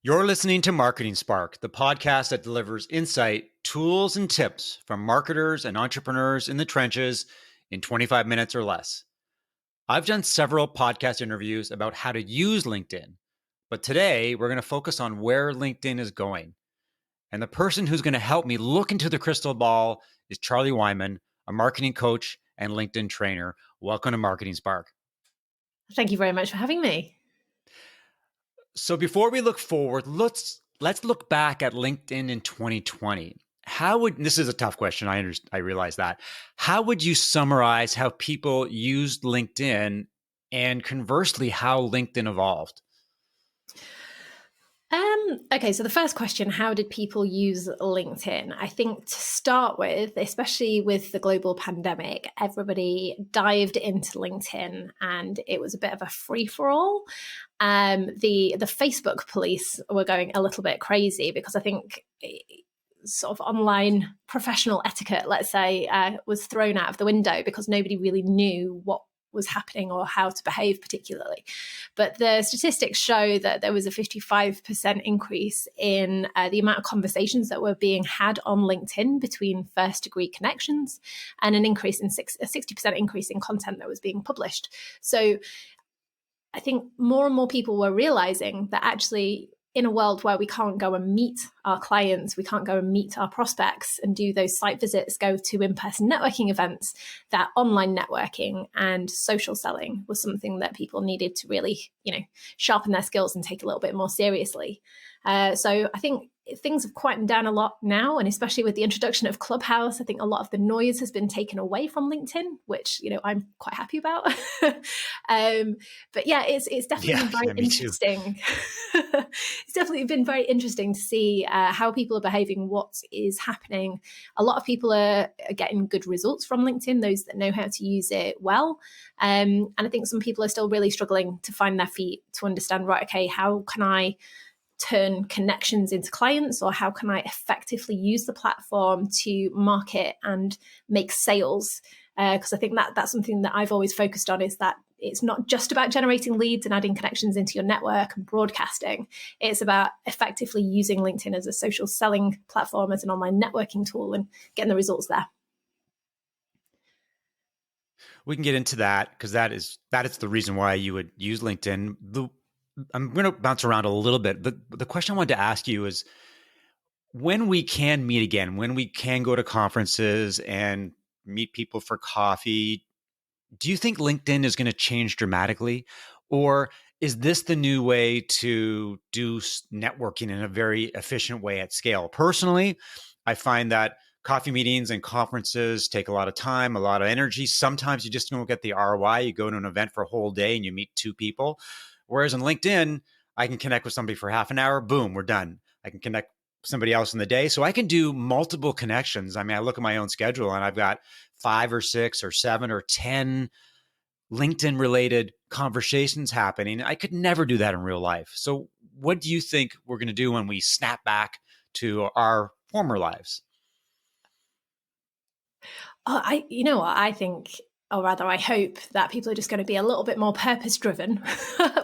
You're listening to Marketing Spark, the podcast that delivers insight, tools, and tips from marketers and entrepreneurs in the trenches in 25 minutes or less. I've done several podcast interviews about how to use LinkedIn, but today we're going to focus on where LinkedIn is going. And the person who's going to help me look into the crystal ball is Charlie Wyman, a marketing coach and LinkedIn trainer. Welcome to Marketing Spark. Thank you very much for having me. So before we look forward, let's look back at LinkedIn in 2020. This is a tough question. I realize that. How would you summarize how people used LinkedIn and conversely how LinkedIn evolved? Okay, so the first question, how did people use LinkedIn? I think to start with, especially with the global pandemic, everybody dived into LinkedIn and it was a bit of a free-for-all. The Facebook police were going a little bit crazy because I think sort of online professional etiquette, let's say, was thrown out of the window because nobody really knew what was happening or how to behave particularly. But the statistics show that there was a 55% increase in the amount of conversations that were being had on LinkedIn between first degree connections and a 60% increase in content that was being published. So I think more and more people were realizing that actually in a world where we can't go and meet our clients, we can't go and meet our prospects and do those site visits, go to in-person networking events, that online networking and social selling was something that people needed to really, sharpen their skills and take a little bit more seriously. So I think things have quietened down a lot now, and especially with the introduction of Clubhouse, I think a lot of the noise has been taken away from LinkedIn, which I'm quite happy about. But yeah, it's definitely been very interesting. It's definitely been very interesting to see how people are behaving, what is happening. A lot of people are getting good results from LinkedIn, those that know how to use it well. And I think some people are still really struggling to find their feet, to understand, right, okay, how can I turn connections into clients, or how can I effectively use the platform to market and make sales? Because I think that's something that I've always focused on, is that it's not just about generating leads and adding connections into your network and broadcasting. It's about effectively using LinkedIn as a social selling platform, as an online networking tool, and getting the results there. We can get into that because that is the reason why you would use LinkedIn. I'm going to bounce around a little bit, but the question I wanted to ask you is, when we can meet again, when we can go to conferences and meet people for coffee, do you think LinkedIn is going to change dramatically? Or is this the new way to do networking in a very efficient way at scale? Personally, I find that coffee meetings and conferences take a lot of time, a lot of energy. Sometimes you just don't get the ROI. You go to an event for a whole day and you meet two people. Whereas in LinkedIn, I can connect with somebody for half an hour, boom, we're done. I can connect with somebody else in the day. So I can do multiple connections. I mean, I look at my own schedule and I've got 5 or 6 or 7 or 10 LinkedIn related conversations happening. I could never do that in real life. So what do you think we're going to do when we snap back to our former lives? I think, or rather I hope, that people are just going to be a little bit more purpose-driven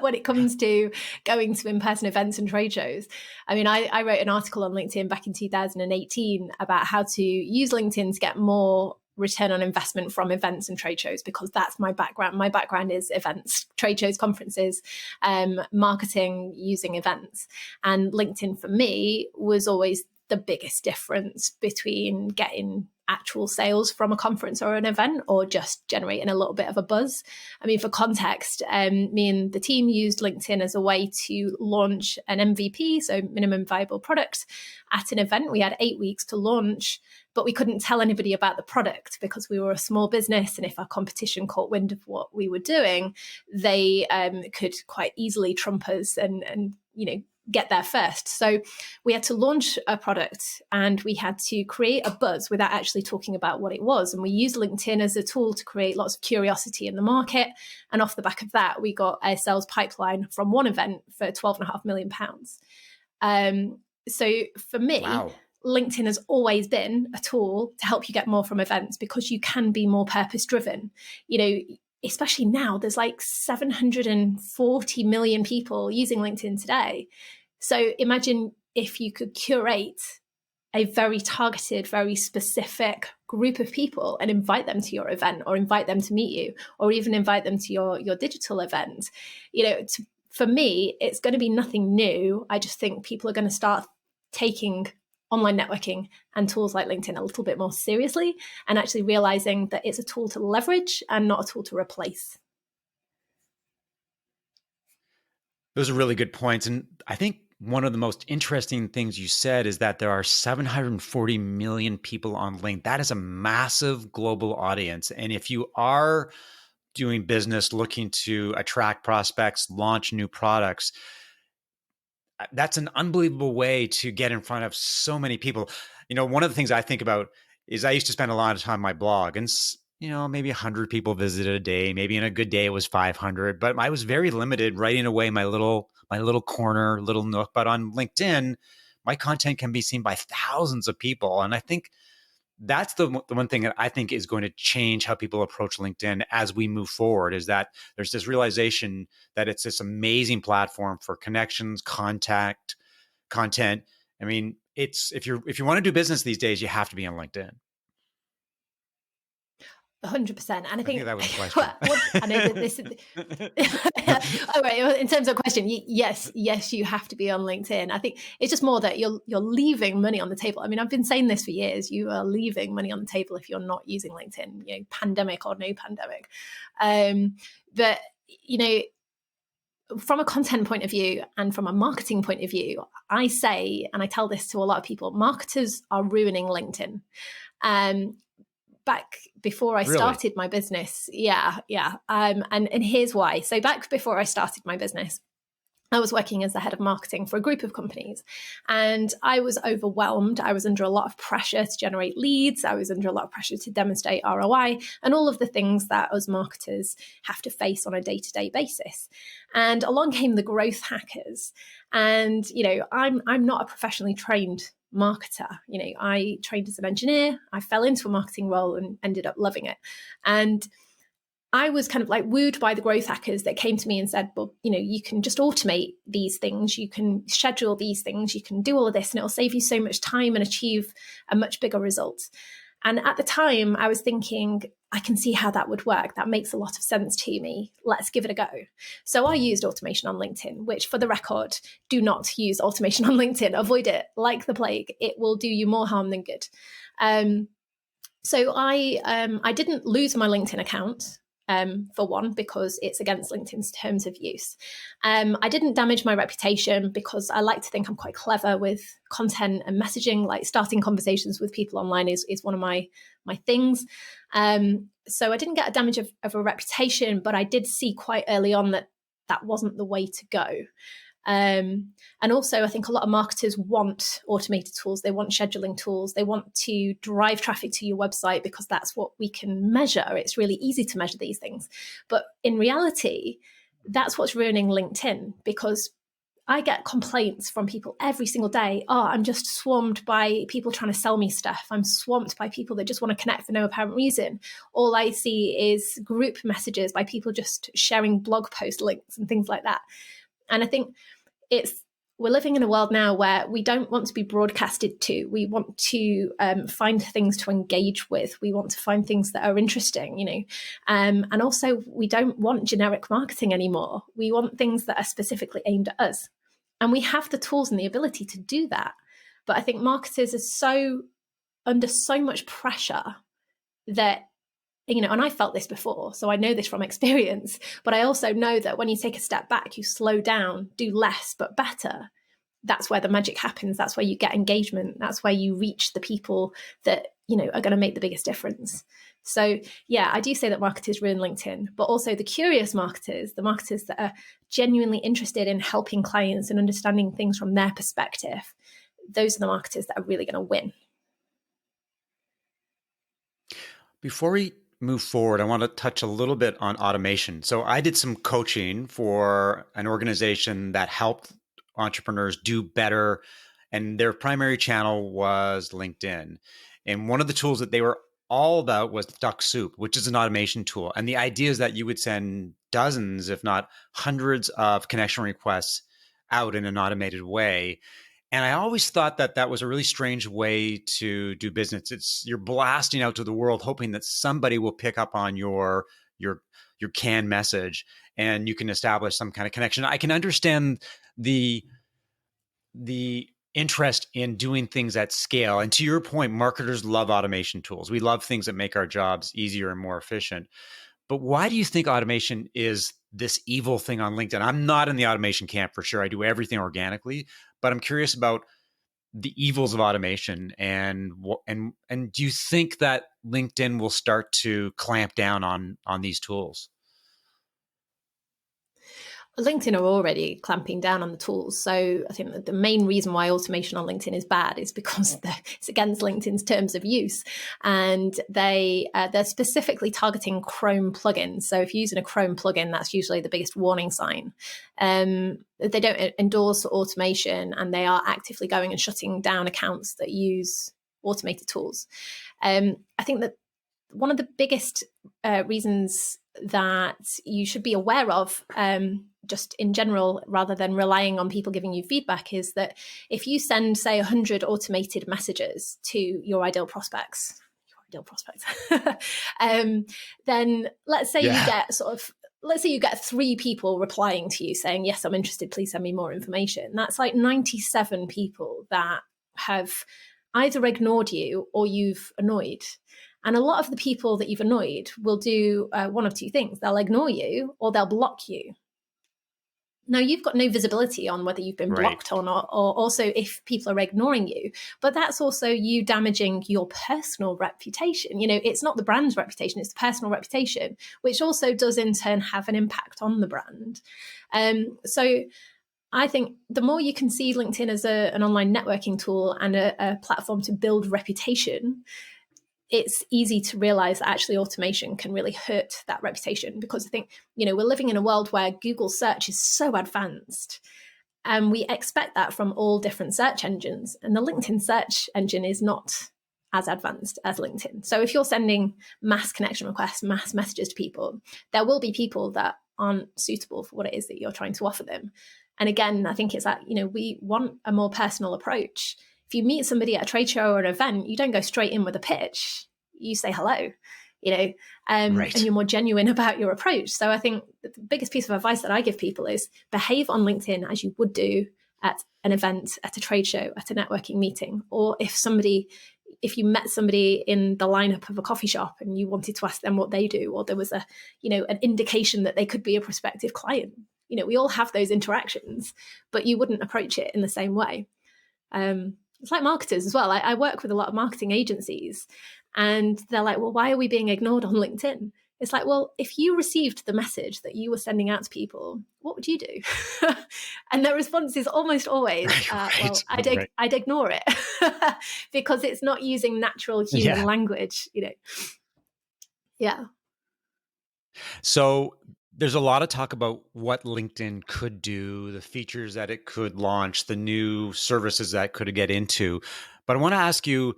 when it comes to going to in-person events and trade shows. I mean, I wrote an article on LinkedIn back in 2018 about how to use LinkedIn to get more return on investment from events and trade shows, because that's my background. My background is events, trade shows, conferences, marketing using events. And LinkedIn for me was always the biggest difference between getting actual sales from a conference or an event, or just generating a little bit of a buzz. I mean, for context, me and the team used LinkedIn as a way to launch an MVP, so minimum viable product, at an event. We had 8 weeks to launch, but we couldn't tell anybody about the product because we were a small business. And if our competition caught wind of what we were doing, they could quite easily trump us and get there first. So we had to launch a product and we had to create a buzz without actually talking about what it was. And we used LinkedIn as a tool to create lots of curiosity in the market. And off the back of that, we got a sales pipeline from one event for £12.5 million. So for me, Wow. LinkedIn has always been a tool to help you get more from events, because you can be more purpose driven. Especially now, there's like 740 million people using LinkedIn today. So imagine if you could curate a very targeted, very specific group of people and invite them to your event, or invite them to meet you, or even invite them to your digital event. For me, it's going to be nothing new. I just think people are going to start taking online networking and tools like LinkedIn a little bit more seriously, and actually realizing that it's a tool to leverage and not a tool to replace. Those are really good points. And I think one of the most interesting things you said is that there are 740 million people on LinkedIn. That is a massive global audience. And if you are doing business, looking to attract prospects, launch new products, that's an unbelievable way to get in front of so many people. One of the things I think about is I used to spend a lot of time on my blog, and maybe 100 people visited a day. Maybe in a good day it was 500, but I was very limited writing away my little corner, little nook. But on LinkedIn, my content can be seen by thousands of people, and I think that's the one thing that I think is going to change how people approach LinkedIn as we move forward, is that there's this realization that it's this amazing platform for connections, content. I mean, if you want to do business these days, you have to be on LinkedIn. 100%. And I think that was a question. I know that this oh, right. In terms of question, yes, you have to be on LinkedIn. I think it's just more that you're leaving money on the table. I mean, I've been saying this for years. You are leaving money on the table if you're not using LinkedIn, pandemic or no pandemic. But from a content point of view and from a marketing point of view, I say, and I tell this to a lot of people, marketers are ruining LinkedIn. Back before I started my business. Yeah. And here's why. So back before I started my business, I was working as the head of marketing for a group of companies, and I was overwhelmed. I was under a lot of pressure to generate leads. I was under a lot of pressure to demonstrate ROI and all of the things that us marketers have to face on a day-to-day basis. And along came the growth hackers. And, I'm not a professionally trained marketer. I trained as an engineer. I fell into a marketing role and ended up loving it. And I was kind of like wooed by the growth hackers that came to me and said, well, you can just automate these things. You can schedule these things. You can do all of this and it'll save you so much time and achieve a much bigger result. And at the time I was thinking, I can see how that would work. That makes a lot of sense to me. Let's give it a go. So I used automation on LinkedIn, which, for the record, do not use automation on LinkedIn. Avoid it like the plague. It will do you more harm than good. So I didn't lose my LinkedIn account. For one, because it's against LinkedIn's terms of use. I didn't damage my reputation because I like to think I'm quite clever with content and messaging. Like starting conversations with people online is one of my things. So I didn't get a damage of a reputation, but I did see quite early on that wasn't the way to go. And also, I think a lot of marketers want automated tools. They want scheduling tools. They want to drive traffic to your website because that's what we can measure. It's really easy to measure these things. But in reality, that's what's ruining LinkedIn, because I get complaints from people every single day. Oh, I'm just swarmed by people trying to sell me stuff. I'm swamped by people that just want to connect for no apparent reason. All I see is group messages by people just sharing blog post links and things like that. And I think we're living in a world now where we don't want to be broadcasted to. We want to find things to engage with. We want to find things that are interesting, and also we don't want generic marketing anymore. We want things that are specifically aimed at us. And we have the tools and the ability to do that. But I think marketers are under so much pressure that, and I felt this before, so I know this from experience, but I also know that when you take a step back, you slow down, do less, but better. That's where the magic happens. That's where you get engagement. That's where you reach the people that, are going to make the biggest difference. So yeah, I do say that marketers ruin LinkedIn, but also the curious marketers, the marketers that are genuinely interested in helping clients and understanding things from their perspective, those are the marketers that are really going to win. Before we move forward, I want to touch a little bit on automation. So I did some coaching for an organization that helped entrepreneurs do better, and their primary channel was LinkedIn. And one of the tools that they were all about was Duck Soup, which is an automation tool. And the idea is that you would send dozens, if not hundreds, of connection requests out in an automated way. And I always thought that that was a really strange way to do business. It's you're blasting out to the world, hoping that somebody will pick up on your your canned message, and you can establish some kind of connection. I can understand the interest in doing things at scale. And to your point, marketers love automation tools. We love things that make our jobs easier and more efficient. But why do you think automation is this evil thing on LinkedIn? I'm not in the automation camp for sure. I do everything organically, but I'm curious about the evils of automation, and do you think that LinkedIn will start to clamp down on these tools? LinkedIn are already clamping down on the tools. So I think that the main reason why automation on LinkedIn is bad is because it's against LinkedIn's terms of use, and they're specifically targeting Chrome plugins. So if you're using a Chrome plugin, that's usually the biggest warning sign. They don't endorse automation, and they are actively going and shutting down accounts that use automated tools. I think that one of the biggest reasons that you should be aware of, just in general, rather than relying on people giving you feedback, is that if you send, say, 100 automated messages to your ideal prospects, then let's say you get 3 people replying to you saying, yes, I'm interested, please send me more information. That's like 97 people that have either ignored you or you've annoyed. And a lot of the people that you've annoyed will do one of two things. They'll ignore you or they'll block you. Now, you've got no visibility on whether you've been blocked or not, or also if people are ignoring you. But that's also you damaging your personal reputation. You know, it's not the brand's reputation, it's the personal reputation, which also does in turn have an impact on the brand. So I think the more you can see LinkedIn as an online networking tool and a platform to build reputation, it's easy to realize that actually automation can really hurt that reputation, because I think, you know, we're living in a world where Google search is so advanced, and we expect that from all different search engines. And the LinkedIn search engine is not as advanced as LinkedIn. So if you're sending mass connection requests, mass messages to people, there will be people that aren't suitable for what it is that you're trying to offer them. And again, I think it's that, you know, we want a more personal approach. If you meet somebody at a trade show or an event, you don't go straight in with a pitch. You say hello, you know, and you're more genuine about your approach. So I think the biggest piece of advice that I give people is behave on LinkedIn as you would do at an event, at a trade show, at a networking meeting. Or if you met somebody in the lineup of a coffee shop and you wanted to ask them what they do, or there was an indication that they could be a prospective client. You know, we all have those interactions, but you wouldn't approach it in the same way. It's like marketers as well. I work with a lot of marketing agencies, and they're like, well, why are we being ignored on LinkedIn? It's like, well, if you received the message that you were sending out to people, what would you do? And their response is almost always, well, I'd ignore it because it's not using natural human language, you know. Yeah. So there's a lot of talk about what LinkedIn could do, the features that it could launch, the new services that could get into. But I want to ask you,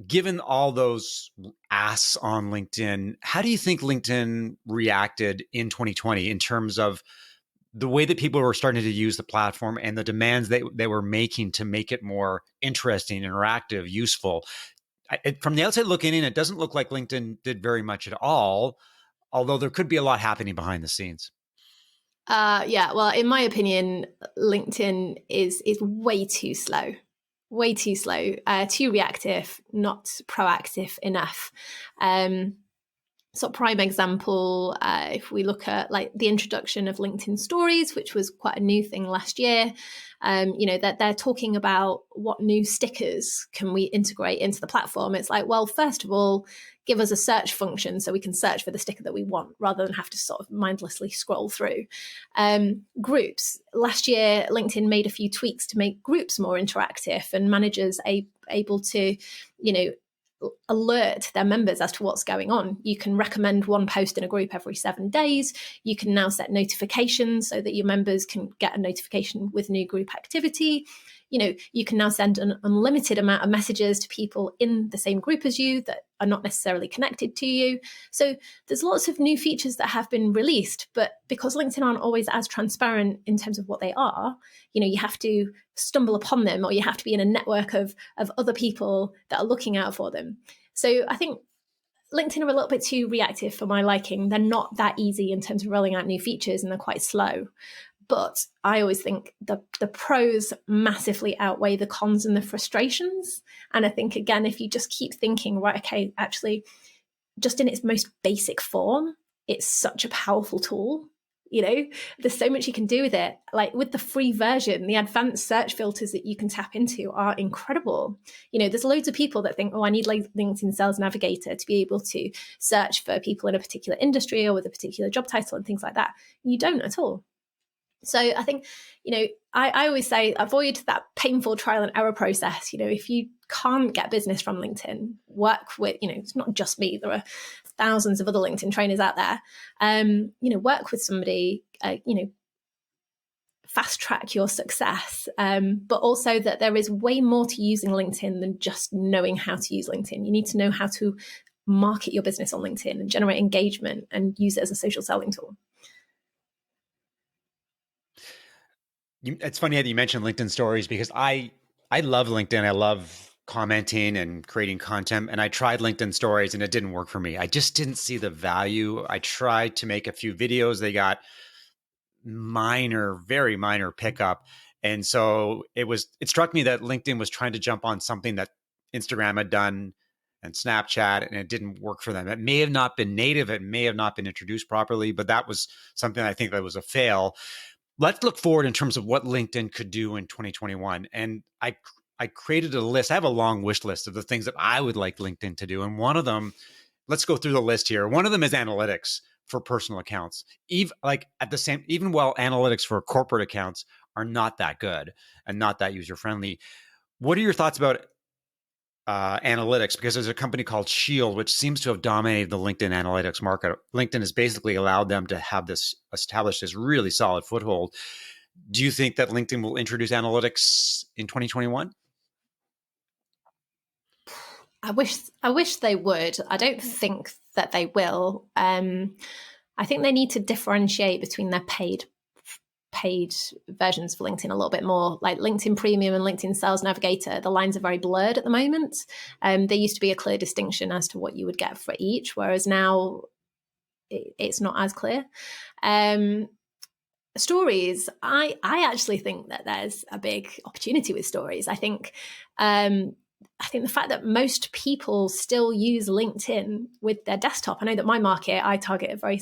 given all those asks on LinkedIn, how do you think LinkedIn reacted in 2020 in terms of the way that people were starting to use the platform and the demands they were making to make it more interesting, interactive, useful? From the outside looking in, it doesn't look like LinkedIn did very much at all, although there could be a lot happening behind the scenes. Yeah, well, in my opinion, LinkedIn is way too slow. Too reactive, not proactive enough. So prime example, if we look at like the introduction of LinkedIn Stories, which was quite a new thing last year, that they're talking about what new stickers can we integrate into the platform. It's like, well, first of all, give us a search function so we can search for the sticker that we want rather than have to sort of mindlessly scroll through. Groups. Last year, LinkedIn made a few tweaks to make groups more interactive and managers able to, alert their members as to what's going on. You can recommend one post in a group every 7 days. You can now set notifications so that your members can get a notification with new group activity. you can now send an unlimited amount of messages to people in the same group as you that are not necessarily connected to you. So there's lots of new features that have been released, but because LinkedIn aren't always as transparent in terms of what they are, you have to stumble upon them, or you have to be in a network of other people that are looking out for them. So I think LinkedIn are a little bit too reactive for my liking. They're not that easy in terms of rolling out new features, and they're quite slow. But I always think the pros massively outweigh the cons and the frustrations. And I think, again, if you just keep thinking, right, okay, actually, just in its most basic form, it's such a powerful tool. There's so much you can do with it. Like with the free version, the advanced search filters that you can tap into are incredible. There's loads of people that think, oh, I need LinkedIn Sales Navigator to be able to search for people in a particular industry or with a particular job title and things like that. You don't at all. So I think, I always say avoid that painful trial and error process. If you can't get business from LinkedIn, work with, it's not just me. There are thousands of other LinkedIn trainers out there. Work with somebody, fast track your success. But also that there is way more to using LinkedIn than just knowing how to use LinkedIn. You need to know how to market your business on LinkedIn and generate engagement and use it as a social selling tool. It's funny that you mentioned LinkedIn stories, because I love LinkedIn. I love commenting and creating content. And I tried LinkedIn stories and it didn't work for me. I just didn't see the value. I tried to make a few videos. They got very minor pickup. And so it struck me that LinkedIn was trying to jump on something that Instagram had done and Snapchat, and it didn't work for them. It may have not been native. It may have not been introduced properly, but that was something I think that was a fail. Let's look forward in terms of what LinkedIn could do in 2021. And I created a list. I have a long wish list of the things that I would like LinkedIn to do. And one of them, let's go through the list here. One of them is analytics for personal accounts. Even while analytics for corporate accounts are not that good and not that user friendly. What are your thoughts about analytics? Because there's a company called Shield, which seems to have dominated the LinkedIn analytics market. LinkedIn has basically allowed them to have establish this really solid foothold. Do you think that LinkedIn will introduce analytics in 2021? I wish they would. I don't think that they will. I think they need to differentiate between their paid versions for LinkedIn a little bit more. Like LinkedIn Premium and LinkedIn Sales Navigator, the lines are very blurred at the moment. There used to be a clear distinction as to what you would get for each, whereas now it's not as clear. Stories, I actually think that there's a big opportunity with stories. I think the fact that most people still use LinkedIn with their desktop. I know that my market, I target a very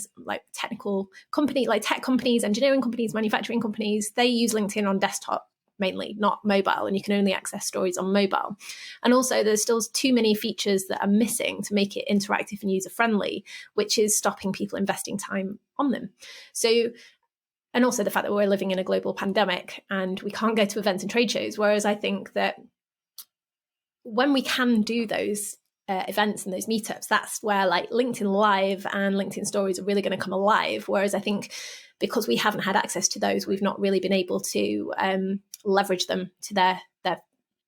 technical company, like tech companies, engineering companies, manufacturing companies. They use LinkedIn on desktop mainly, not mobile, and you can only access stories on mobile. And also there's still too many features that are missing to make it interactive and user friendly, which is stopping people investing time on them. So, and also the fact that we're living in a global pandemic and we can't go to events and trade shows. Whereas I think that when we can do those events and those meetups, that's where LinkedIn Live and LinkedIn Stories are really going to come alive. Whereas I think because we haven't had access to those, we've not really been able to leverage them to their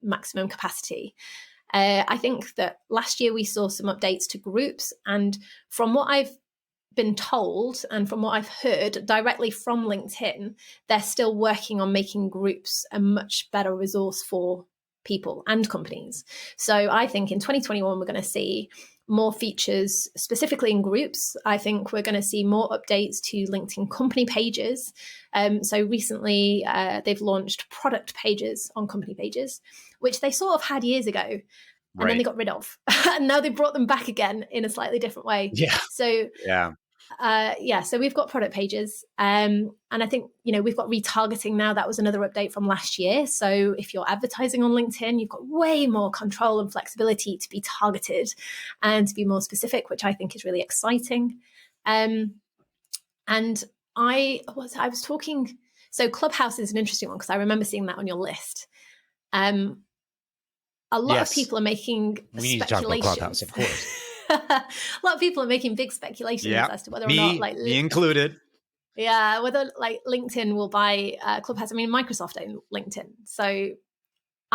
maximum capacity. I think that last year we saw some updates to groups, and from what I've been told and from what I've heard directly from LinkedIn, they're still working on making groups a much better resource for people and companies. So I think in 2021, we're going to see more features specifically in groups. I think we're going to see more updates to LinkedIn company pages. So recently, they've launched product pages on company pages, which they sort of had years ago. And then they got rid of. And now they brought them back again in a slightly different way. Yeah. So yeah. So we've got product pages. And I think, we've got retargeting now. That was another update from last year. So if you're advertising on LinkedIn, you've got way more control and flexibility to be targeted and to be more specific, which I think is really exciting. And I was talking, so Clubhouse is an interesting one because I remember seeing that on your list. A lot of people are making we need to talk about Clubhouse, of course. A lot of people are making big speculations as to whether or not, me included. Yeah, whether LinkedIn will buy Clubhouse. I mean, Microsoft owned LinkedIn, so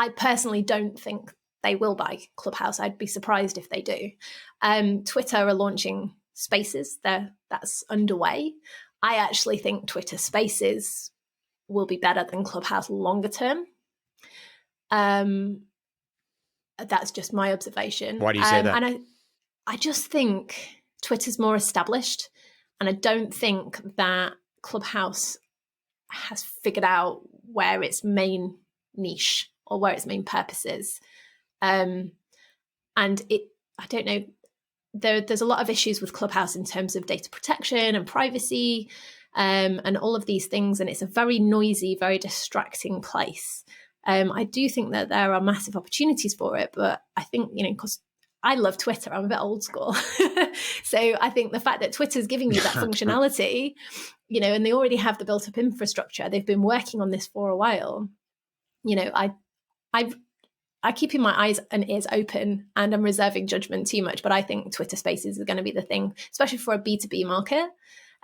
I personally don't think they will buy Clubhouse. I'd be surprised if they do. Twitter are launching Spaces. That's underway. I actually think Twitter Spaces will be better than Clubhouse longer term. That's just my observation. Why do you say that? And I just think Twitter's more established, and I don't think that Clubhouse has figured out where its main niche or where its main purpose is. And I don't know, there's a lot of issues with Clubhouse in terms of data protection and privacy, and all of these things. And it's a very noisy, very distracting place. I do think that there are massive opportunities for it, but I think, because I love Twitter, I'm a bit old school. So I think the fact that Twitter's giving you that functionality, and they already have the built up infrastructure, they've been working on this for a while. I keeping my eyes and ears open, and I'm reserving judgment too much, but I think Twitter Spaces is going to be the thing, especially for a B2B market,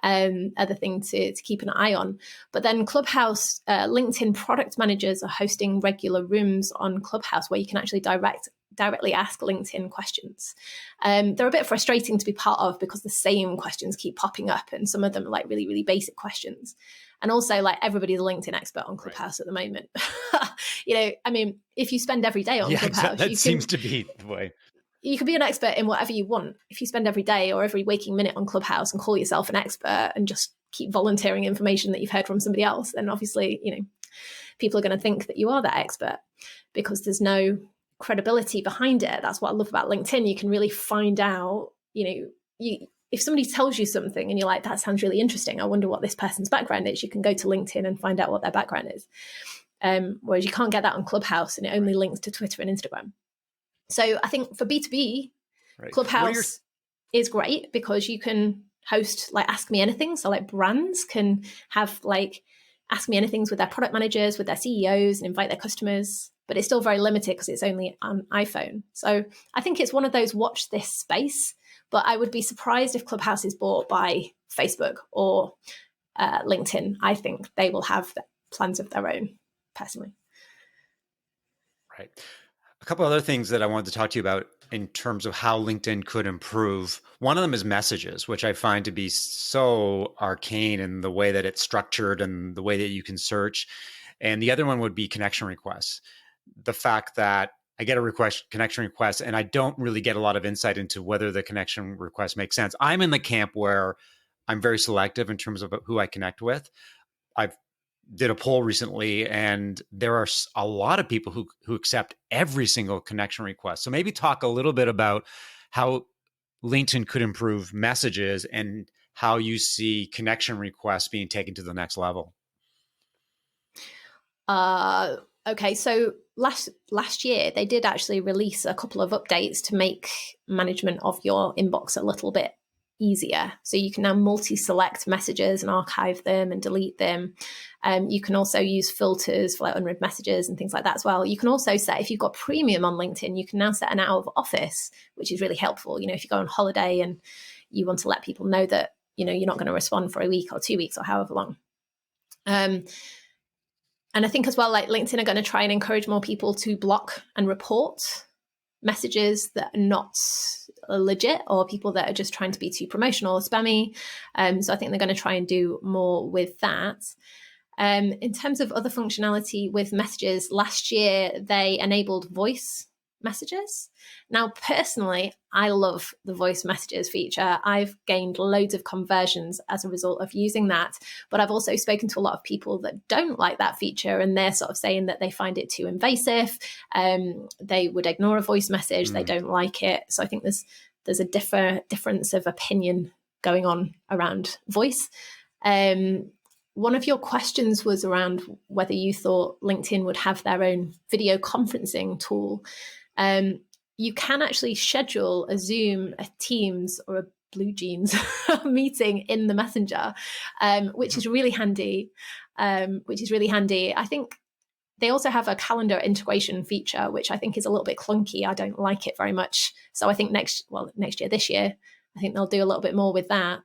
other thing to keep an eye on. But then Clubhouse, LinkedIn product managers are hosting regular rooms on Clubhouse where you can actually directly ask LinkedIn questions. They're a bit frustrating to be part of because the same questions keep popping up, and some of them are like really, really basic questions. And also, like, everybody's a LinkedIn expert on Clubhouse at the moment. If you spend every day on Clubhouse, that seems to be the way. You can be an expert in whatever you want. If you spend every day or every waking minute on Clubhouse and call yourself an expert and just keep volunteering information that you've heard from somebody else, then obviously, people are going to think that you are that expert because there's no credibility behind it. That's what I love about LinkedIn. You can really find out, if somebody tells you something and you're like, that sounds really interesting, I wonder what this person's background is, you can go to LinkedIn and find out what their background is. Whereas you can't get that on Clubhouse, and it only links to Twitter and Instagram. So I think for B2B, Clubhouse is great because you can host like Ask Me Anything. So like brands can have like Ask Me Anythings with their product managers, with their CEOs, and invite their customers. But it's still very limited because it's only on iPhone. So I think it's one of those watch this space. But I would be surprised if Clubhouse is bought by Facebook or LinkedIn. I think they will have plans of their own, personally. Right. A couple other things that I wanted to talk to you about in terms of how LinkedIn could improve. One of them is messages, which I find to be so arcane in the way that it's structured and the way that you can search. And the other one would be connection requests. The fact that I get a connection request, and I don't really get a lot of insight into whether the connection request makes sense. I'm in the camp where I'm very selective in terms of who I connect with. I've did a poll recently, and there are a lot of people who accept every single connection request. So maybe talk a little bit about how LinkedIn could improve messages and how you see connection requests being taken to the next level. Okay, so last year they did actually release a couple of updates to make management of your inbox a little bit easier. So you can now multi-select messages and archive them and delete them. You can also use filters for like unread messages and things like that as well. You can also set, if you've got premium on LinkedIn, you can now set an out of office, which is really helpful. If you go on holiday and you want to let people know that, you're not going to respond for a week or 2 weeks or however long. And I think as well, like LinkedIn are going to try and encourage more people to block and report messages that are not legit, or people that are just trying to be too promotional or spammy. So I think they're going to try and do more with that. In terms of other functionality with messages, last year they enabled voice messages. Now, personally, I love the voice messages feature. I've gained loads of conversions as a result of using that. But I've also spoken to a lot of people that don't like that feature, and they're sort of saying that they find it too invasive. They would ignore a voice message. They don't like it. So I think there's a difference of opinion going on around voice. One of your questions was around whether you thought LinkedIn would have their own video conferencing tool. You can actually schedule a Zoom, a Teams, or a Blue Jeans meeting in the Messenger, which is really handy. I think they also have a calendar integration feature, which I think is a little bit clunky. I don't like it very much. So I think this year, I think they'll do a little bit more with that.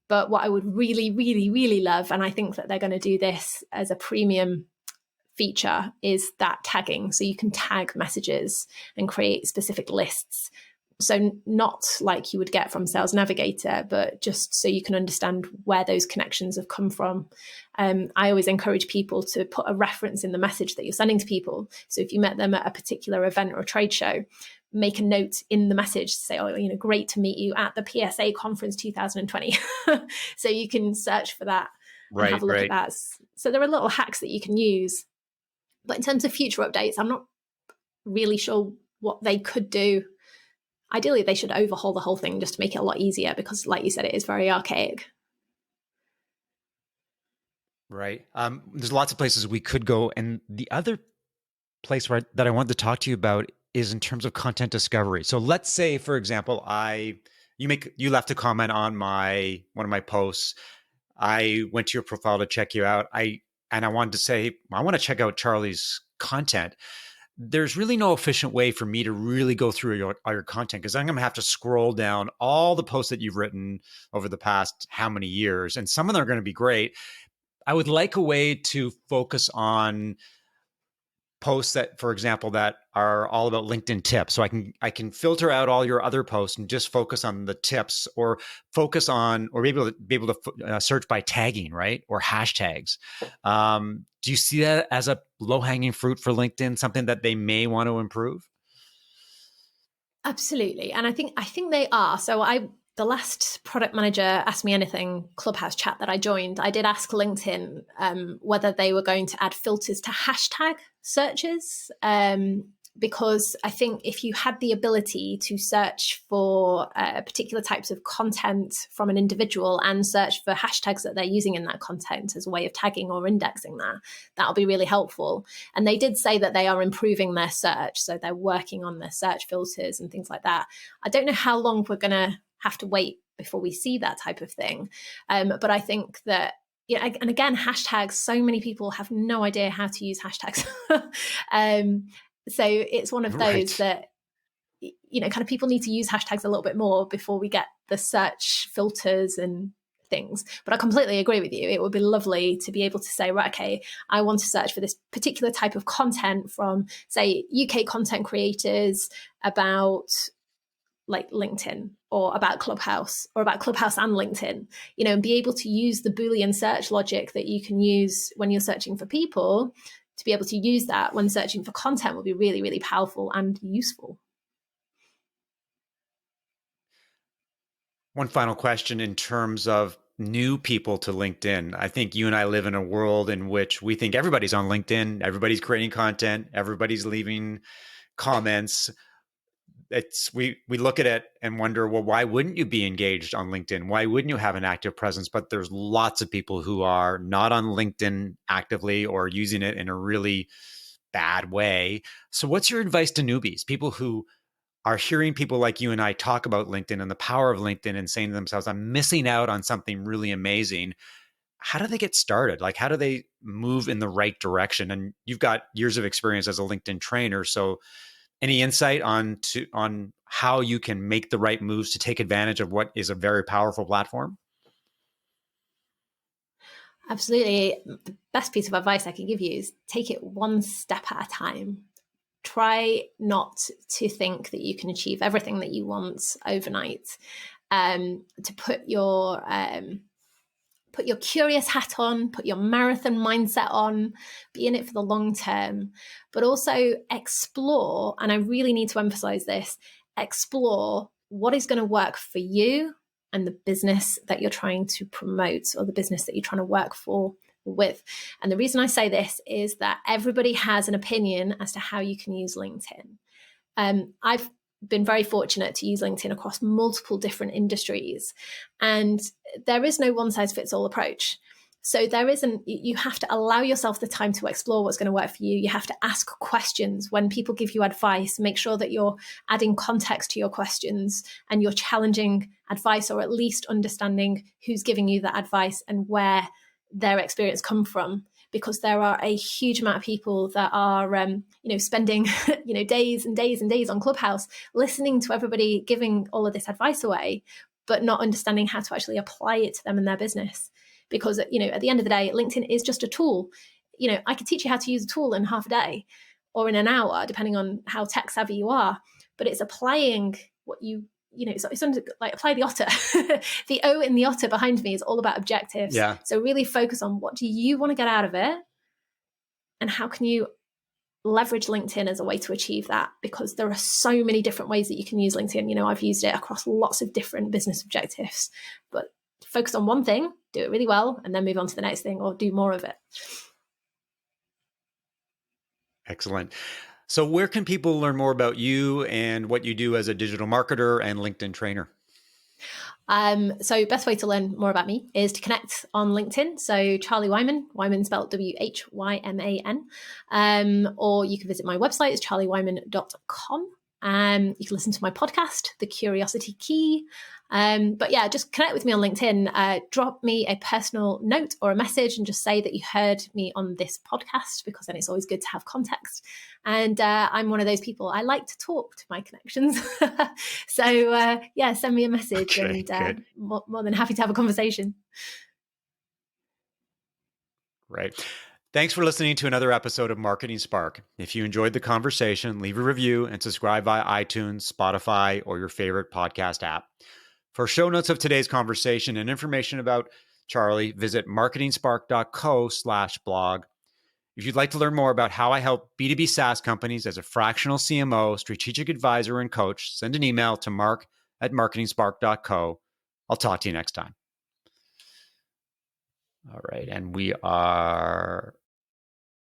But what I would really, really, really love, and I think that they're going to do this as a premium feature is that tagging. So you can tag messages and create specific lists. So not like you would get from Sales Navigator, but just so you can understand where those connections have come from. I always encourage people to put a reference in the message that you're sending to people. So if you met them at a particular event or a trade show, make a note in the message to say, oh, great to meet you at the PSA conference 2020. So you can search for that and have Right, a look at right. that. So there are little hacks that you can use. But in terms of future updates, I'm not really sure what they could do. Ideally, they should overhaul the whole thing just to make it a lot easier because, like you said, it is very archaic. Right. There's lots of places we could go. And the other place that I wanted to talk to you about is in terms of content discovery. So let's say, for example, you left a comment on one of my posts. I went to your profile to check you out. I wanted to say, I want to check out Charlie's content. There's really no efficient way for me to really go through all your content because I'm going to have to scroll down all the posts that you've written over the past how many years. And some of them are going to be great. I would like a way to focus on posts that, for example, that are all about LinkedIn tips. So I can filter out all your other posts and just focus on the tips, or focus on, or be able to search by tagging, right, or hashtags. Do you see that as a low hanging fruit for LinkedIn, something that they may want to improve? Absolutely, and I think they are. So the last product manager asked me anything Clubhouse chat that I joined, I did ask LinkedIn whether they were going to add filters to hashtag searches, because I think if you had the ability to search for particular types of content from an individual and search for hashtags that they're using in that content as a way of tagging or indexing that'll be really helpful. And they did say that they are improving their search. So they're working on their search filters and things like that. I don't know how long we're going to have to wait before we see that type of thing. But I think that, and again, hashtags, so many people have no idea how to use hashtags. So it's one of those that, kind of people need to use hashtags a little bit more before we get the search filters and things. But I completely agree with you. It would be lovely to be able to say, right, okay, I want to search for this particular type of content from, say, UK content creators about like LinkedIn, or about Clubhouse, or about Clubhouse and LinkedIn, and be able to use the Boolean search logic that you can use when you're searching for people. To be able to use that when searching for content will be really, really powerful and useful. One final question in terms of new people to LinkedIn. I think you and I live in a world in which we think everybody's on LinkedIn, everybody's creating content, everybody's leaving comments. We look at it and wonder, well, why wouldn't you be engaged on LinkedIn? Why wouldn't you have an active presence? But there's lots of people who are not on LinkedIn actively, or using it in a really bad way. So what's your advice to newbies, people who are hearing people like you and I talk about LinkedIn and the power of LinkedIn and saying to themselves, I'm missing out on something really amazing? How do they get started? Like, how do they move in the right direction? And you've got years of experience as a LinkedIn trainer. So any insight on how you can make the right moves to take advantage of what is a very powerful platform? Absolutely. The best piece of advice I can give you is take it one step at a time. Try not to think that you can achieve everything that you want overnight. To put your curious hat on, put your marathon mindset on, be in it for the long term, but also explore, and I really need to emphasize this, explore what is going to work for you and the business that you're trying to promote, or the business that you're trying to work for with. And the reason I say this is that everybody has an opinion as to how you can use LinkedIn. I've been very fortunate to use LinkedIn across multiple different industries, and there is no one size fits all approach. So you have to allow yourself the time to explore what's going to work for you. You have to ask questions when people give you advice. Make sure that you're adding context to your questions and you're challenging advice, or at least understanding who's giving you that advice and where their experience come from. Because there are a huge amount of people that are, spending, days and days and days on Clubhouse, listening to everybody giving all of this advice away, but not understanding how to actually apply it to them in their business. Because, at the end of the day, LinkedIn is just a tool. I could teach you how to use a tool in half a day or in an hour, depending on how tech savvy you are. But it's applying what it's like apply the otter. The O in the otter behind me is all about objectives. Yeah. So really focus on what do you want to get out of it, and how can you leverage LinkedIn as a way to achieve that, because there are so many different ways that you can use LinkedIn. I've used it across lots of different business objectives, but focus on one thing, do it really well, and then move on to the next thing or do more of it. Excellent. So where can people learn more about you and what you do as a digital marketer and LinkedIn trainer? So best way to learn more about me is to connect on LinkedIn. So Charlie Wyman, Wyman spelled WHYMAN. Or you can visit my website, it's charliewyman.com. You can listen to my podcast, The Curiosity Key. But yeah, just connect with me on LinkedIn. Drop me a personal note or a message and just say that you heard me on this podcast, because then it's always good to have context. And I'm one of those people, I like to talk to my connections. So yeah, send me a message, Okay, and more than happy to have a conversation. Right. Thanks for listening to another episode of Marketing Spark. If you enjoyed the conversation, leave a review and subscribe via iTunes, Spotify, or your favorite podcast app. For show notes of today's conversation and information about Charlie, visit marketingspark.co/blog. If you'd like to learn more about how I help B2B SaaS companies as a fractional CMO, strategic advisor, and coach, send an email to mark@marketingspark.co. I'll talk to you next time. All right. And we are